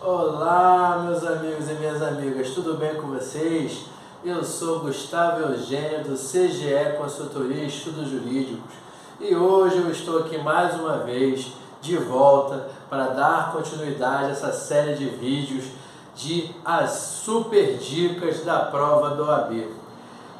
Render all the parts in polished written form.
Olá, meus amigos e minhas amigas, tudo bem com vocês? Eu sou Gustavo Eugênio do CGE Consultoria e Estudos Jurídicos e hoje eu estou aqui mais uma vez de volta para dar continuidade a essa série de vídeos de as super dicas da prova do OAB.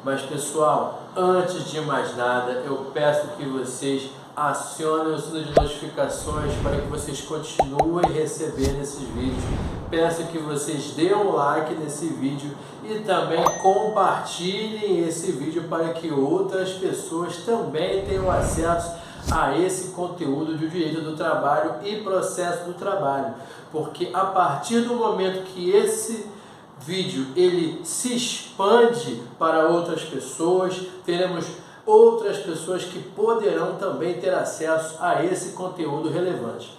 Mas pessoal, antes de mais nada, eu peço que vocês acionem o sino de notificações para que vocês continuem recebendo esses vídeos. Peço que vocês deem um like nesse vídeo e também compartilhem esse vídeo para que outras pessoas também tenham acesso a esse conteúdo de direito do trabalho e processo do trabalho. Porque a partir do momento que esse vídeo ele se expande para outras pessoas, teremos outras pessoas que poderão também ter acesso a esse conteúdo relevante.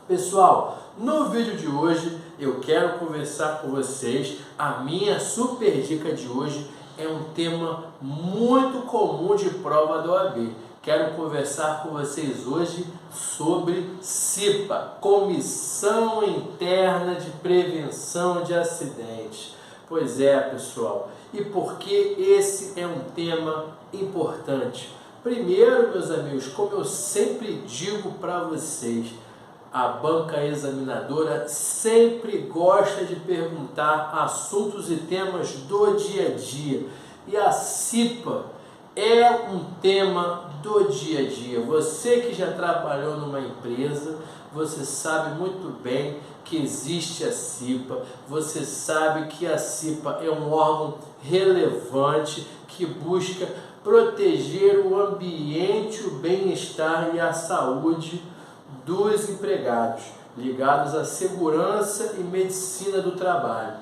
Pessoal, no vídeo de hoje eu quero conversar com vocês. A minha super dica de hoje é um tema muito comum de prova da OAB. Quero conversar com vocês hoje sobre CIPA, Comissão Interna de Prevenção de Acidentes. Pois é, pessoal, e por que esse é um tema importante? Primeiro, meus amigos, como eu sempre digo para vocês, a banca examinadora sempre gosta de perguntar assuntos e temas do dia a dia. E a CIPA é um tema do dia a dia. Você que já trabalhou numa empresa, você sabe muito bem que existe a CIPA, você sabe que a CIPA é um órgão relevante que busca proteger o ambiente, o bem-estar e a saúde dos empregados, ligados à segurança e medicina do trabalho.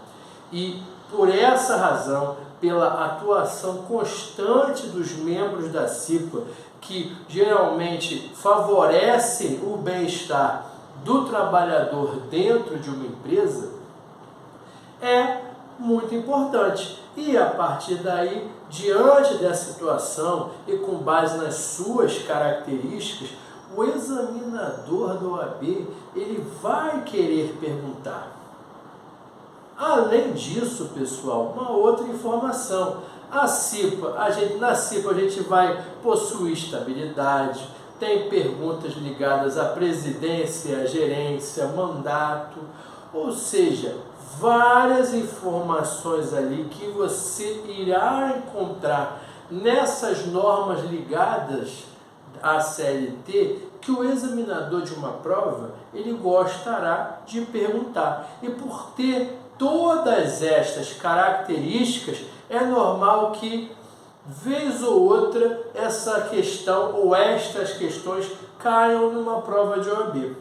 E por essa razão, pela atuação constante dos membros da CIPA, que geralmente favorecem o bem-estar do trabalhador dentro de uma empresa, é muito importante. E a partir daí, diante dessa situação e com base nas suas características, o examinador do OAB ele vai querer perguntar. Além disso, pessoal, uma outra informação. Na CIPA a gente vai possuir estabilidade, tem perguntas ligadas à presidência, à gerência, mandato, ou seja, várias informações ali que você irá encontrar nessas normas ligadas à CLT, que o examinador de uma prova ele gostará de perguntar. E por ter todas estas características, é normal que, vez ou outra, essa questão ou estas questões caiam numa prova de OAB.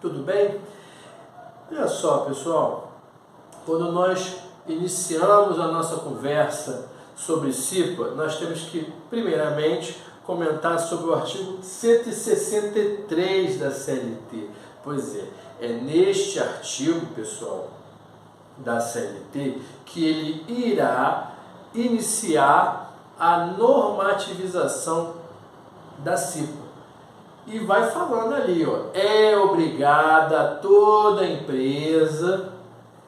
Tudo bem? Olha só, pessoal, quando nós iniciamos a nossa conversa sobre CIPA, nós temos que, primeiramente, comentar sobre o artigo 163 da CLT. Pois é neste artigo, pessoal, da CLT, que ele irá iniciar a normativização da CIPA. E vai falando ali, é obrigada toda empresa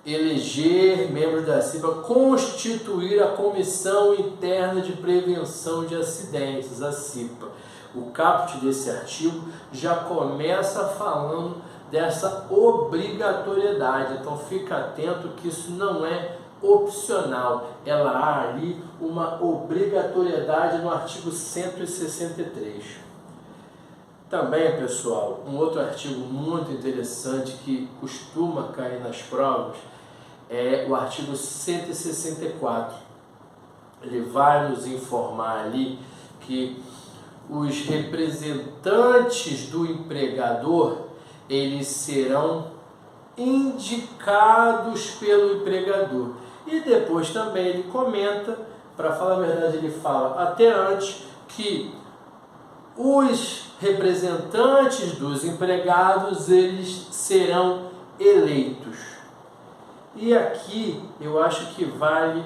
eleger membros da CIPA, constituir a Comissão Interna de Prevenção de Acidentes, a CIPA. O caput desse artigo já começa falando dessa obrigatoriedade, então fica atento que isso não é opcional, ela há ali uma obrigatoriedade no artigo 163. Também, pessoal, um outro artigo muito interessante que costuma cair nas provas é o artigo 164. Ele vai nos informar ali que os representantes do empregador eles serão indicados pelo empregador. E depois também ele comenta, para falar a verdade, ele fala até antes que os representantes dos empregados eles serão eleitos. E aqui eu acho que vale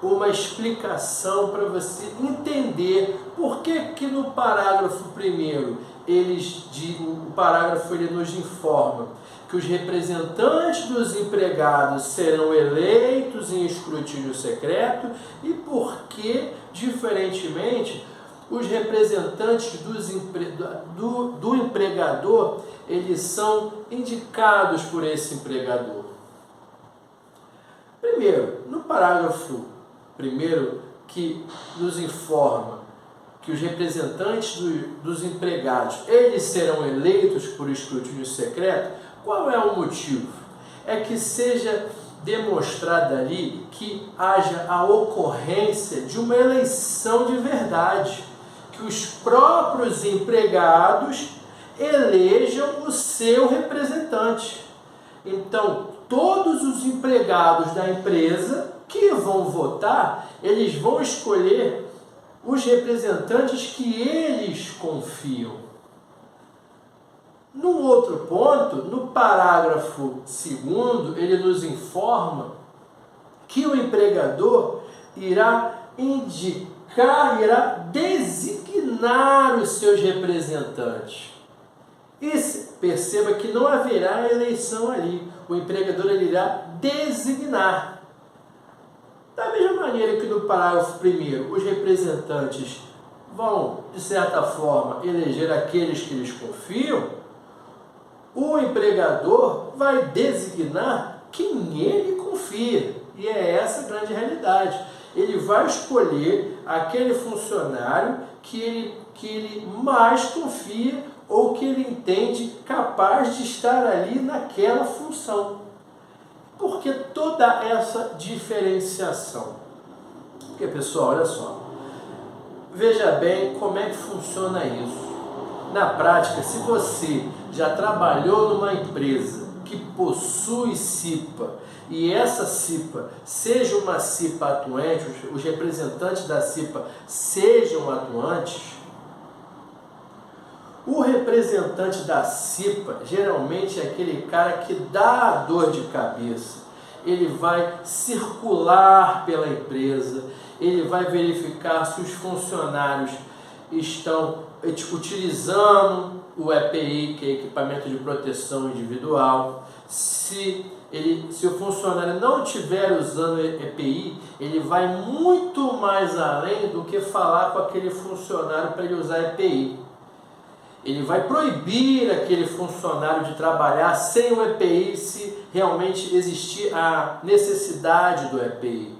uma explicação para você entender por que no parágrafo 1º o parágrafo ele nos informa que os representantes dos empregados serão eleitos em escrutínio secreto e porque, diferentemente, os representantes do empregador, eles são indicados por esse empregador. Primeiro, no parágrafo primeiro, que nos informa que os representantes dos empregados, eles serão eleitos por escrutínio secreto, qual é o motivo? É que seja demonstrado ali que haja a ocorrência de uma eleição de verdade, que os próprios empregados elejam o seu representante. Então, todos os empregados da empresa que vão votar, eles vão escolher os representantes que eles confiam. Num outro ponto, no parágrafo 2º, ele nos informa que o empregador irá irá designar os seus representantes. E perceba que não haverá eleição ali. O empregador ele irá designar. Da mesma maneira que no parágrafo 1º, os representantes vão, de certa forma, eleger aqueles que eles confiam, o empregador vai designar quem ele confia. E é essa a grande realidade. Ele vai escolher aquele funcionário que ele mais confia ou que ele entende capaz de estar ali naquela função. Por que toda essa diferenciação? Porque, pessoal, olha só. Veja bem como é que funciona isso. Na prática, se você já trabalhou numa empresa que possui CIPA e essa CIPA seja uma CIPA atuante, os representantes da CIPA sejam atuantes, o representante da CIPA geralmente é aquele cara que dá a dor de cabeça. Ele vai circular pela empresa, ele vai verificar se os funcionários estão utilizando o EPI, que é equipamento de proteção individual. Se o funcionário não estiver usando EPI, ele vai muito mais além do que falar com aquele funcionário para ele usar EPI. Ele vai proibir aquele funcionário de trabalhar sem o EPI se realmente existir a necessidade do EPI.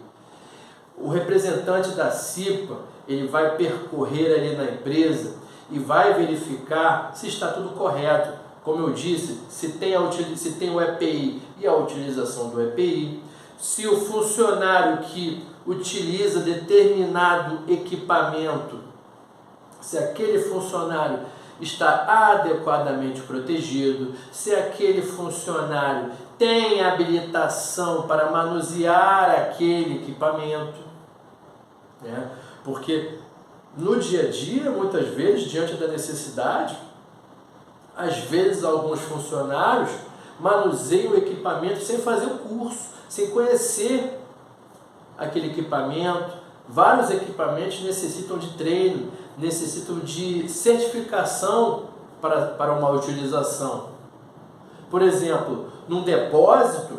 O representante da CIPA, ele vai percorrer ali na empresa e vai verificar se está tudo correto. Como eu disse, se tem o EPI e a utilização do EPI, se o funcionário que utiliza determinado equipamento, se aquele funcionário está adequadamente protegido, se aquele funcionário tem habilitação para manusear aquele equipamento, né? Porque no dia a dia, muitas vezes, diante da necessidade, às vezes alguns funcionários manuseiam o equipamento sem fazer o curso, sem conhecer aquele equipamento. Vários equipamentos necessitam de treino, necessitam de certificação para uma utilização. Por exemplo, num depósito,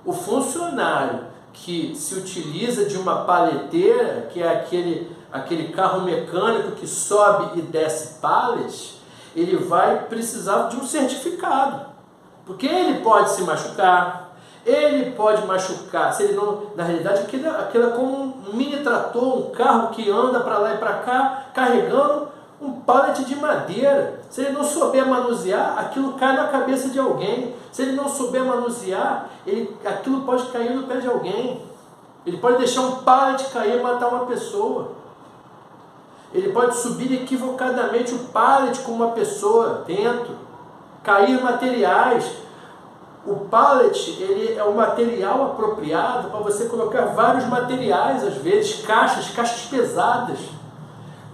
o funcionário que se utiliza de uma paleteira, que é aquele carro mecânico que sobe e desce pallets, ele vai precisar de um certificado, porque ele pode se machucar, ele pode machucar, se ele não, na realidade aquilo é como um mini trator, um carro que anda para lá e para cá, carregando um pallet de madeira. Se ele não souber manusear, aquilo cai na cabeça de alguém. Se ele não souber manusear, aquilo pode cair no pé de alguém. Ele pode deixar um pallet cair e matar uma pessoa. Ele pode subir equivocadamente o pallet com uma pessoa dentro, cair materiais. O pallet, ele é um material apropriado para você colocar vários materiais, às vezes caixas pesadas.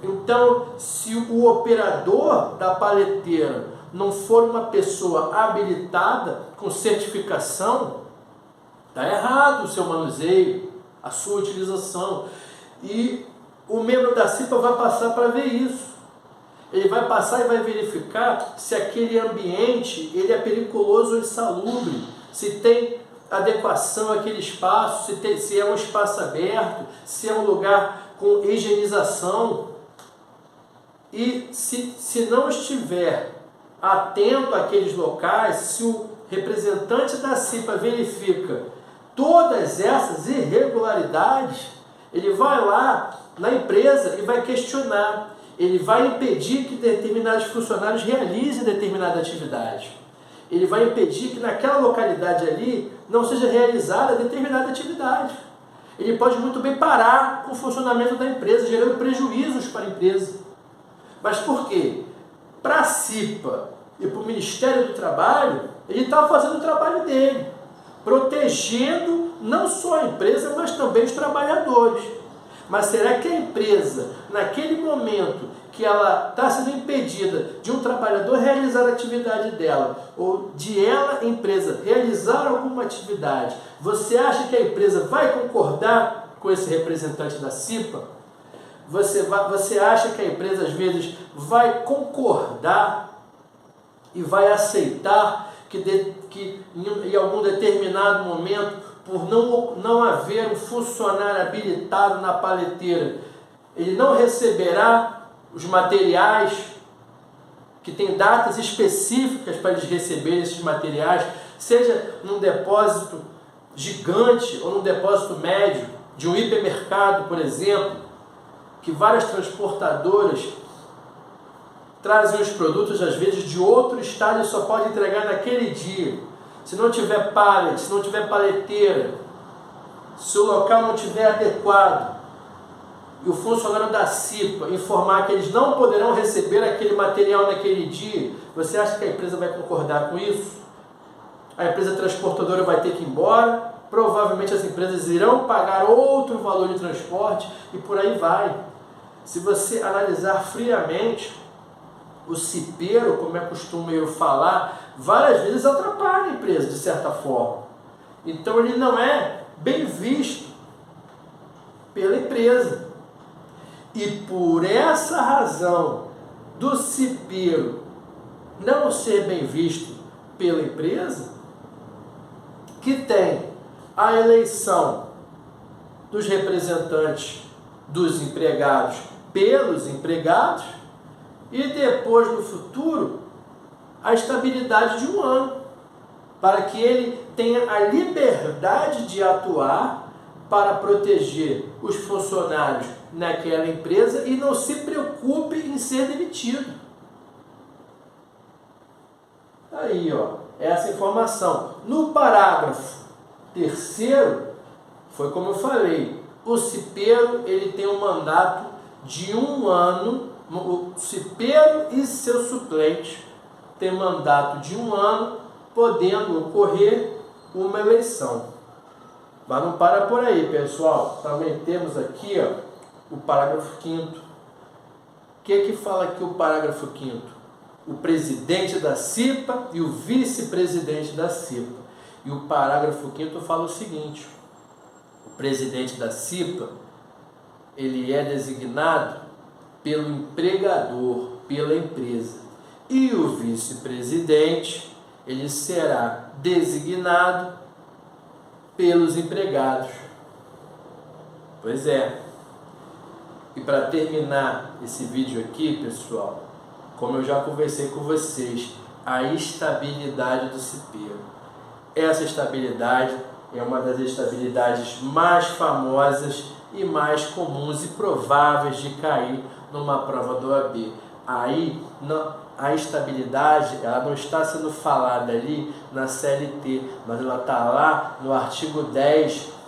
Então, se o operador da paleteira não for uma pessoa habilitada, com certificação, está errado o seu manuseio, a sua utilização. E o membro da CIPA vai passar para ver isso. Ele vai passar e vai verificar se aquele ambiente ele é periculoso ou insalubre, se tem adequação àquele espaço, se é um espaço aberto, se é um lugar com higienização. E se não estiver atento àqueles locais, se o representante da CIPA verifica todas essas irregularidades, ele vai lá na empresa e vai questionar, ele vai impedir que determinados funcionários realizem determinada atividade. Ele vai impedir que naquela localidade ali não seja realizada determinada atividade. Ele pode muito bem parar com o funcionamento da empresa, gerando prejuízos para a empresa. Mas por quê? Para a CIPA e para o Ministério do Trabalho, ele está fazendo o trabalho dele, protegendo não só a empresa, mas também os trabalhadores. Mas será que a empresa, naquele momento que ela está sendo impedida de um trabalhador realizar a atividade dela, ou de ela, empresa, realizar alguma atividade, você acha que a empresa vai concordar com esse representante da CIPA? Você acha que a empresa, às vezes, vai concordar e vai aceitar que em algum determinado momento, por não haver um funcionário habilitado na paleteira, ele não receberá os materiais, que tem datas específicas para eles receberem esses materiais, seja num depósito gigante ou num depósito médio, de um hipermercado, por exemplo, que várias transportadoras trazem os produtos, às vezes, de outro estado e só pode entregar naquele dia. Se não tiver pallet, se não tiver paleteira, se o local não estiver adequado, e o funcionário da CIPA informar que eles não poderão receber aquele material naquele dia, você acha que a empresa vai concordar com isso? A empresa transportadora vai ter que ir embora, provavelmente as empresas irão pagar outro valor de transporte e por aí vai. Se você analisar friamente, o cipeiro, como é costume eu falar, várias vezes atrapalha a empresa de certa forma. Então ele não é bem visto pela empresa. E por essa razão do cipeiro não ser bem visto pela empresa, que tem a eleição dos representantes dos empregados pelos empregados e depois no futuro a estabilidade de um ano, para que ele tenha a liberdade de atuar para proteger os funcionários naquela empresa e não se preocupe em ser demitido. Aí, ó, essa informação. No parágrafo 3º, foi como eu falei, o cipeiro ele tem um mandato de 1 ano, o cipeiro e seu suplente têm mandato de 1 ano, podendo ocorrer uma eleição. Mas não para por aí, pessoal. Também temos aqui, ó, o parágrafo 5º. O que fala aqui o parágrafo 5º? O presidente da CIPA e o vice-presidente da CIPA. E o parágrafo 5º fala o seguinte: o presidente da CIPA, ele é designado pelo empregador, pela empresa. E o vice-presidente, ele será designado pelos empregados. Pois é. E para terminar esse vídeo aqui, pessoal, como eu já conversei com vocês, a estabilidade do cipeiro. Essa estabilidade é uma das estabilidades mais famosas e mais comuns e prováveis de cair numa prova do OAB. Aí, a estabilidade, ela não está sendo falada ali na CLT, mas ela está lá no artigo 10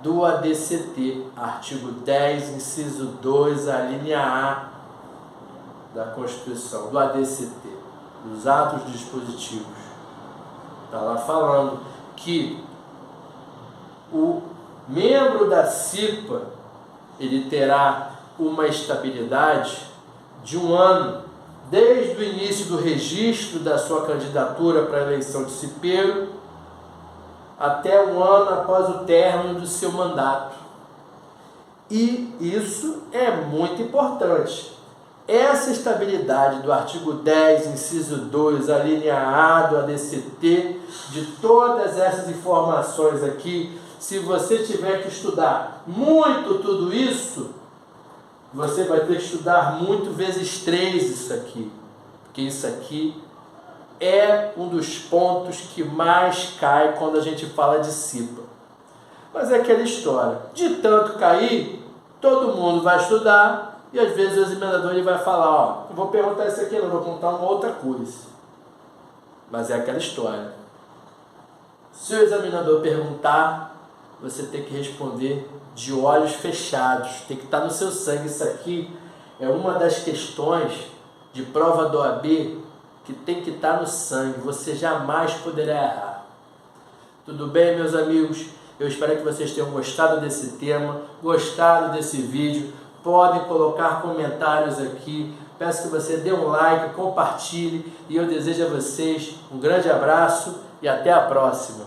do ADCT, artigo 10, inciso 2, a linha A da Constituição, do ADCT, dos atos dispositivos. Está lá falando que o membro da CIPA, ele terá uma estabilidade de 1 ano, desde o início do registro da sua candidatura para a eleição de cipeiro, até 1 ano após o término do seu mandato. E isso é muito importante. essa estabilidade do artigo 10, inciso 2, a linha A do ADCT, de todas essas informações aqui, se você tiver que estudar muito tudo isso, você vai ter que estudar muito vezes 3 isso aqui, porque isso aqui é um dos pontos que mais cai quando a gente fala de CIPA. Mas é aquela história, de tanto cair, todo mundo vai estudar, e às vezes o examinador ele vai falar, ó, eu vou perguntar isso aqui, não vou contar uma outra coisa. Mas é aquela história. Se o examinador perguntar, você tem que responder de olhos fechados, tem que estar no seu sangue. Isso aqui é uma das questões de prova do OAB que tem que estar no sangue, você jamais poderá errar. Tudo bem, meus amigos? Eu espero que vocês tenham gostado desse tema, gostado desse vídeo. Podem colocar comentários aqui. Peço que você dê um like, compartilhe. E eu desejo a vocês um grande abraço e até a próxima.